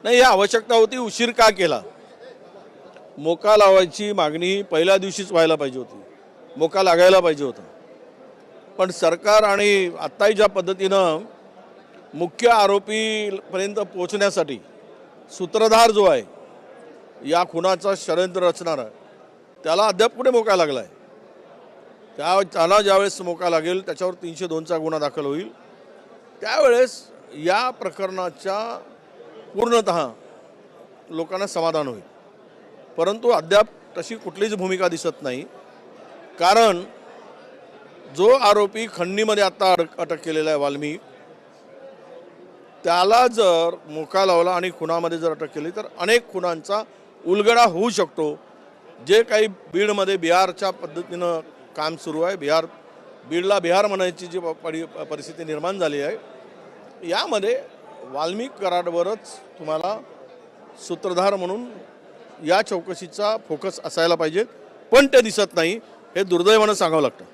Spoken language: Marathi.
नाही, ही आवश्यकता होती, उशीर का केला? मोका लावायची मागणी पहिल्या दिवशीच व्हायला पाहिजे होती, मोका लागायला पाहिजे होता. पण सरकार आणि आत्ताही ज्या पद्धतीनं मुख्य आरोपीपर्यंत पोहोचण्यासाठी सूत्रधार जो आहे या खुनाचा षडयंत्र रचणारा, त्याला अद्याप कुठे मोका लागला आहे? त्याला ज्यावेळेस मोका लागेल, त्याच्यावर 302चा गुन्हा दाखल होईल, त्यावेळेस या प्रकरणाच्या पूर्णतः लोकांना समाधान होईल. परंतु अद्याप तशी कुठलीच भूमिका दिसत नाही. कारण जो आरोपी खंडणीमध्ये आता अटक केलेला आहे वाल्मिक, त्याला जर मोका लावला आणि खुनामध्ये जर अटक केली तर अनेक खुनांचा उलगडा होऊ शकतो. जे काही बीडमध्ये बिहारच्या पद्धतीनं काम सुरू आहे, बीडला बिहार म्हणायची जी परिस्थिती निर्माण झाली आहे, यामध्ये वाल्मिक कराडवरच तुम्हाला सूत्रधार म्हणून या चौकशीचा फोकस असायला पाहिजे. पण ते दिसत नाही, हे दुर्दैवानं सांगावं लागतं.